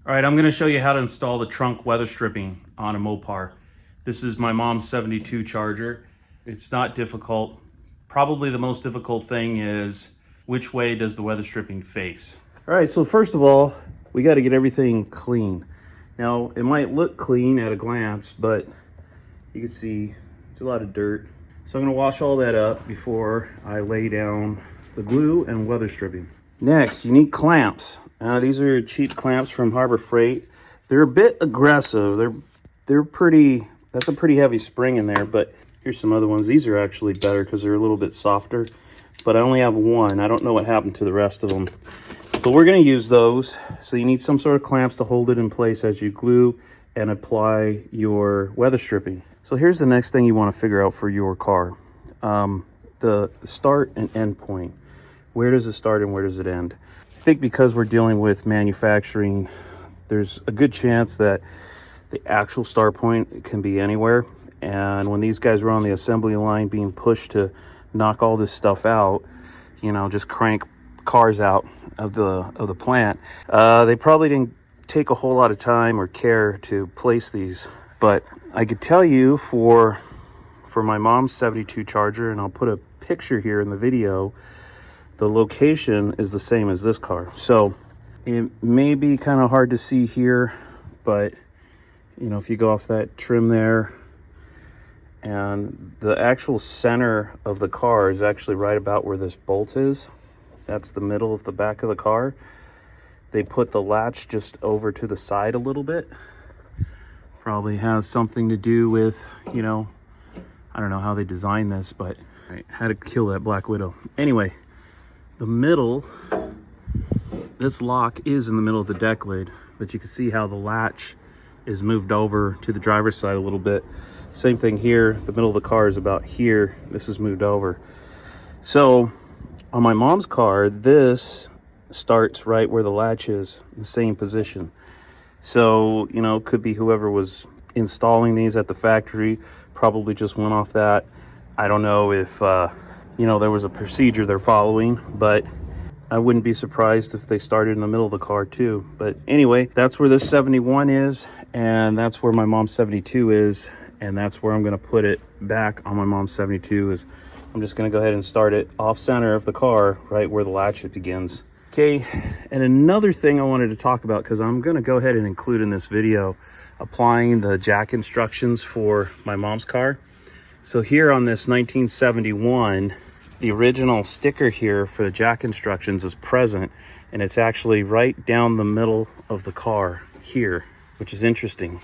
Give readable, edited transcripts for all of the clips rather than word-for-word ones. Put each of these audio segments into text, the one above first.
All right, I'm gonna show you how to install the trunk weather stripping on a Mopar. This is my mom's 72 Charger. It's not difficult. Probably the most difficult thing is which way does the weather stripping face? All right, so first of all, we gotta get everything clean. Now, it might look clean at a glance, but you can see it's a lot of dirt. So I'm gonna wash all that up before I lay down the glue and weather stripping. Next, you need clamps. These are cheap clamps from Harbor Freight. They're a bit aggressive. They're pretty, that's a pretty heavy spring in there, but here's some other ones. These are actually better because they're a little bit softer, but I only have one. I don't know what happened to the rest of them, but we're gonna use those. So you need some sort of clamps to hold it in place as you glue and apply your weather stripping. So here's the next thing you wanna figure out for your car. The start and end point. Where does it start and where does it end? I think because we're dealing with manufacturing, there's a good chance that the actual start point can be anywhere. And when these guys were on the assembly line being pushed to knock all this stuff out, you know, just crank cars out of the plant, they probably didn't take a whole lot of time or care to place these. But I could tell you for my mom's 72 Charger, and I'll put a picture here in the video, the location is the same as this car. So it may be kind of hard to see here, but you know, if you go off that trim there, and the actual center of the car is actually right about where this bolt is. That's the middle of the back of the car. They put the latch just over to the side a little bit. Probably has something to do with, you know, I don't know how they designed this, but I had to kill that Black Widow. Anyway, the middle, this lock is in the middle of the deck lid, but you can see how the latch is moved over to the driver's side a little bit. Same thing here, the middle of the car is about here. This is moved over. So on my mom's car, this starts right where the latch is, the same position. So, you know, it could be whoever was installing these at the factory probably just went off that. I don't know if, you know, there was a procedure they're following, but I wouldn't be surprised if they started in the middle of the car too. But anyway, that's where this 71 is, and that's where my mom's 72 is, and that's where I'm gonna put it back on my mom's 72 is I'm just gonna go ahead and start it off center of the car, right where the latchet begins. Okay, and another thing I wanted to talk about, because I'm gonna go ahead and include in this video applying the jack instructions for my mom's car. So here on this 1971, the original sticker here for the jack instructions is present, and it's actually right down the middle of the car here, which is interesting.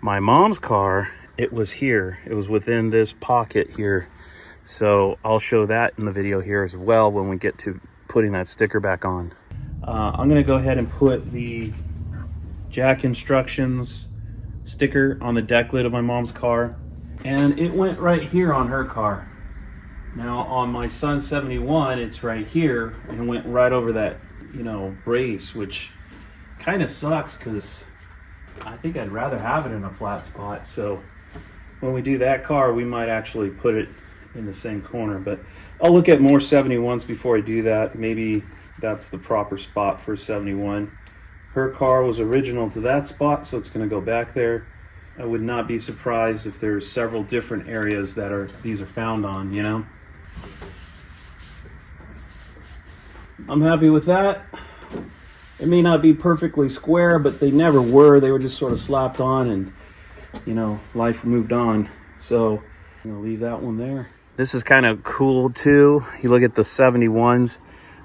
My mom's car, it was here. It was within this pocket here. So I'll show that in the video here as well when we get to putting that sticker back on. I'm gonna go ahead and put the jack instructions sticker on the deck lid of my mom's car. And it went right here on her car. Now on my son's 71, it's right here and went right over that, you know, brace, which kind of sucks because I think I'd rather have it in a flat spot. So when we do that car, we might actually put it in the same corner, but I'll look at more 71s before I do that. Maybe that's the proper spot for 71. Her car was original to that spot, so it's going to go back there. I would not be surprised if there's several different areas that these are found on, you know. I'm happy with that. It may not be perfectly square, but they never were. They were just sort of slapped on and, you know, life moved on. So I'm gonna leave that one there. This is kind of cool too. You look at the 71s.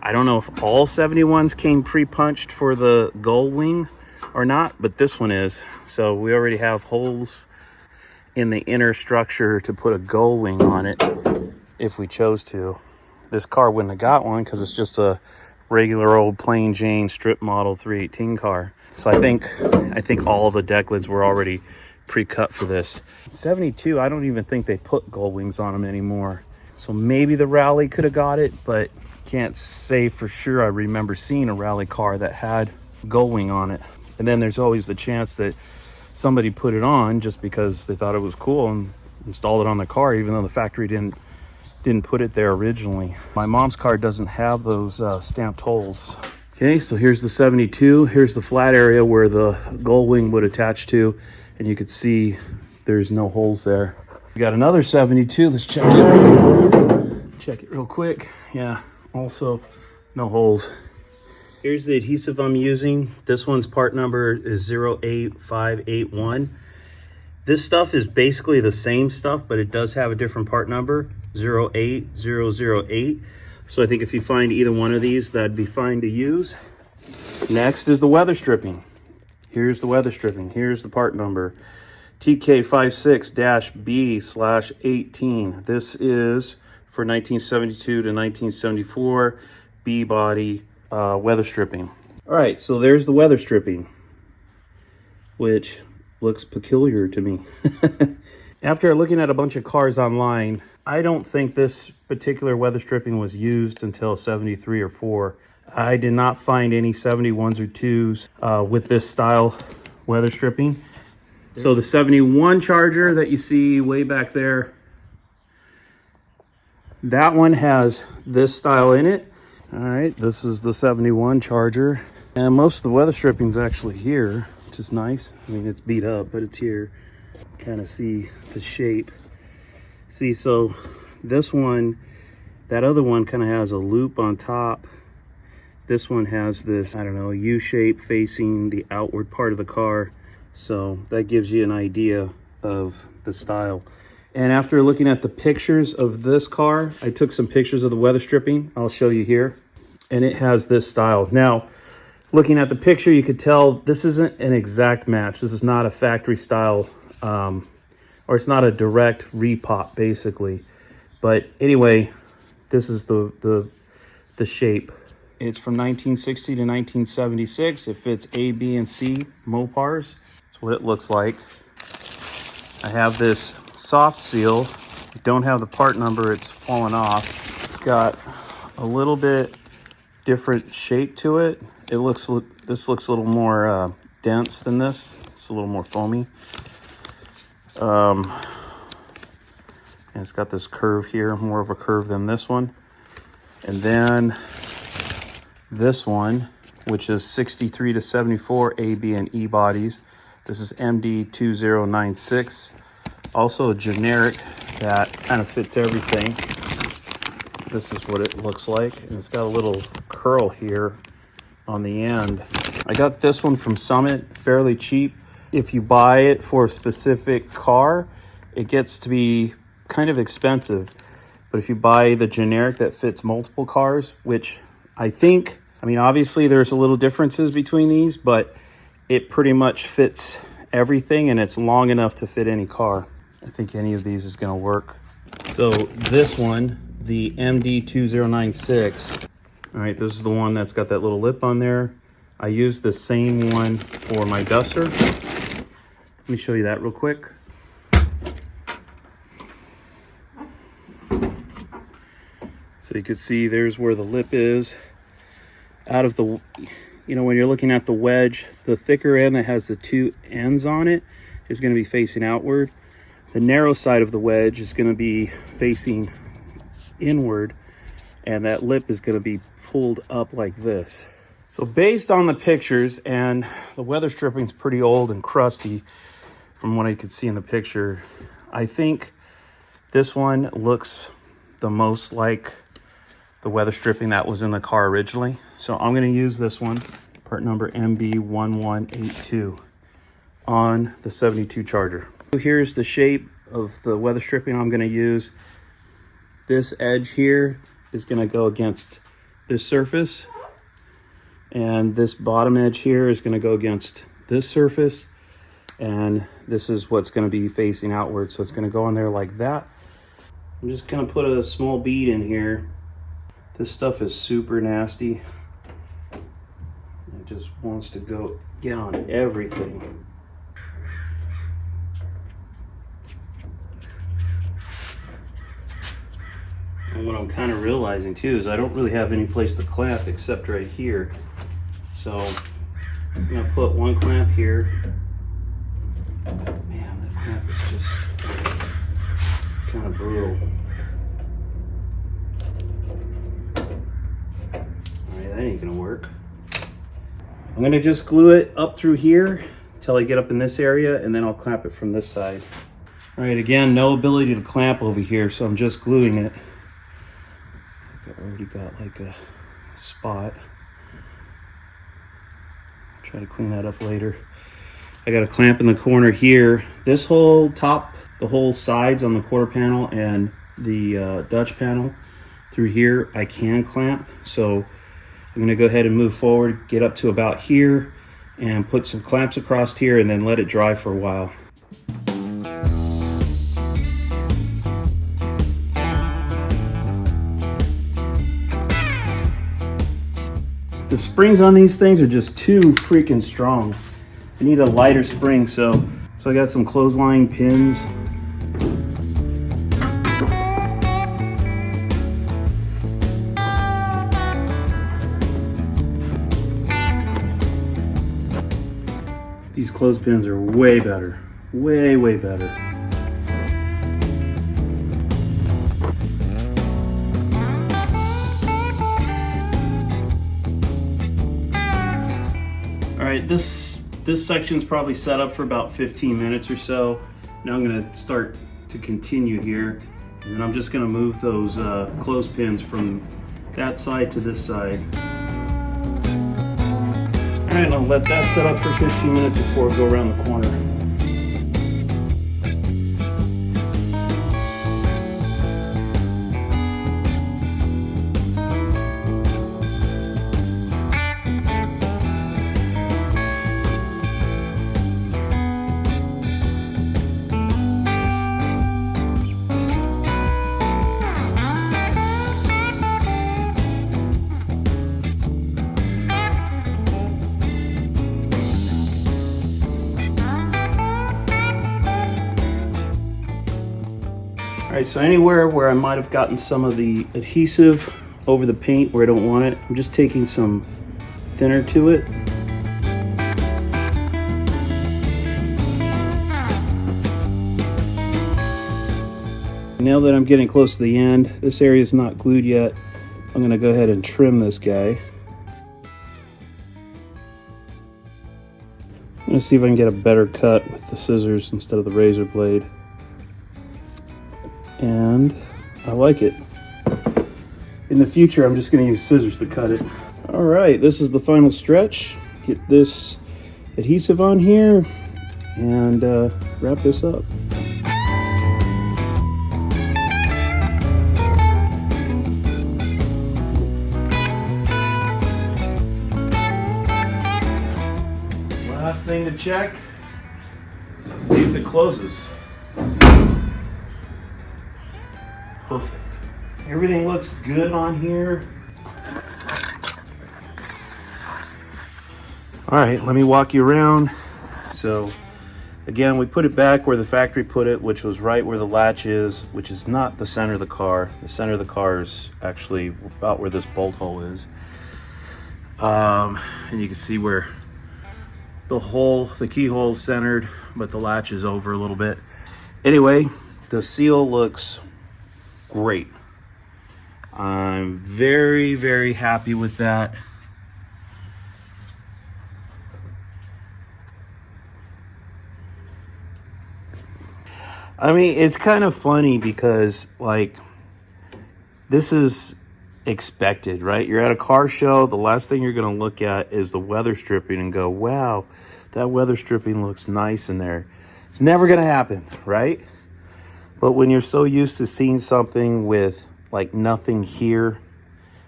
I don't know if all 71s came pre-punched for the gull wing or not, but this one is. So we already have holes in the inner structure to put a gull wing on it if we chose to. This car wouldn't have got one because it's just a regular old plain Jane strip model 318 car. So I think all of the deck lids were already pre-cut for this. 72, I don't even think they put gull wings on them anymore. So maybe the Rally could have got it, but can't say for sure. I remember seeing a Rally car that had gull wing on it. And then there's always the chance that somebody put it on just because they thought it was cool and installed it on the car, even though the factory didn't put it there originally. My mom's car doesn't have those stamped holes Okay, so here's the 72. Here's the flat area where the gull wing would attach to, and you could see there's no holes there. We got another 72. Let's check it. Check it real quick. Yeah, also no holes. Here's the adhesive I'm using. This one's part number is 08581. This stuff is basically the same stuff, but it does have a different part number, 08008. So I think if you find either one of these, that'd be fine to use. Next is the weather stripping. Here's the weather stripping. Here's the part number, TK56-B/18. This is for 1972 to 1974 B body weather stripping. All right, so there's the weather stripping, which looks peculiar to me. After looking at a bunch of cars online, I don't think this particular weather stripping was used until 73 or 4. I did not find any 71s or 2s with this style weather stripping. So the 71 Charger that you see way back there, that one has this style in it. All right, this is the 71 Charger. And most of the weather stripping is actually here, which is nice. I mean, it's beat up, but it's here. Kind of see the shape. See, so this one, that other one kind of has a loop on top. This one has this, I don't know, U shape facing the outward part of the car. So that gives you an idea of the style. And after looking at the pictures of this car, I took some pictures of the weather stripping. I'll show you here. And it has this style. Now, looking at the picture, you could tell this isn't an exact match. This is not a factory style, or it's not a direct repop, basically. But anyway, this is the shape. It's from 1960 to 1976. It fits A, B, and C Mopars. That's what it looks like. I have this soft seal. I don't have the part number. It's fallen off. It's got a little bit different shape to it. This looks a little more dense than this. It's a little more foamy. And it's got this curve here, more of a curve than this one. And then this one, which is 63 to 74 A, B, and E bodies. This is MD2096. Also a generic that kind of fits everything. This is what it looks like. And it's got a little curl here on the end. I got this one from Summit, fairly cheap. If you buy it for a specific car, it gets to be kind of expensive. But if you buy the generic that fits multiple cars, which I mean, obviously there's a little differences between these, but it pretty much fits everything and it's long enough to fit any car. I think any of these is gonna work. So this one, the MD2096, all right, this is the one that's got that little lip on there. I used the same one for my Duster. Let me show you that real quick. So you can see there's where the lip is. Out of the, you know, when you're looking at the wedge, the thicker end that has the two ends on it is going to be facing outward. The narrow side of the wedge is going to be facing inward, and that lip is going to be pulled up like this. So based on the pictures, and the weather stripping is pretty old and crusty from what I could see in the picture, I think this one looks the most like the weather stripping that was in the car originally. So I'm going to use this one, part number MB1182, on the 72 Charger. Here's the shape of the weather stripping I'm going to use. This edge here is going to go against this surface, and this bottom edge here is going to go against this surface, and this is what's going to be facing outward. So it's going to go in there like that. I'm just going to put a small bead in here. This stuff is super nasty. It just wants to get on everything. And what I'm kind of realizing too is I don't really have any place to clamp except right here. So I'm gonna put one clamp here. Man, that clamp is just kind of brutal. Alright, that ain't gonna work. I'm gonna just glue it up through here until I get up in this area, and then I'll clamp it from this side. All right, again, no ability to clamp over here, so I'm just gluing it. I already got like a spot. Try to clean that up later. I got a clamp in the corner here. This whole top, the whole sides on the quarter panel and the Dutch panel through here, I can clamp. So I'm gonna go ahead and move forward, get up to about here, and put some clamps across here and then let it dry for a while. The springs on these things are just too freaking strong. I need a lighter spring, so I got some clothesline pins. These clothespins are way better, way better. All right, this section's probably set up for about 15 minutes or so. Now I'm gonna start to continue here, and then I'm just gonna move those clothespins from that side to this side. All right, I'll let that set up for 15 minutes before I go around the corner. All right, so anywhere where I might have gotten some of the adhesive over the paint where I don't want it, I'm just taking some thinner to it. Now that I'm getting close to the end, this area is not glued yet. I'm gonna go ahead and trim this guy. I'm gonna see if I can get a better cut with the scissors instead of the razor blade. And I like it. In the future, I'm just going to use scissors to cut it. All right, this is the final stretch. Get this adhesive on here and wrap this up. Last thing to check is to see if it closes. Perfect. Everything looks good on here. All right, let me walk you around. So again, we put it back where the factory put it, which was right where the latch is, which is not the center of the car. The center of the car is actually about where this bolt hole is. And you can see where the keyhole is centered, but the latch is over a little bit. Anyway, the seal looks great. I'm very happy with that. I mean, it's kind of funny because, like, this is expected, right? You're at a car show, the last thing you're going to look at is the weather stripping and go, wow, that weather stripping looks nice in there. It's never going to happen, right? But when you're so used to seeing something with like nothing here,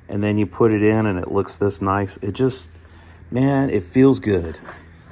and then you put it in and it looks this nice, it just, man, it feels good.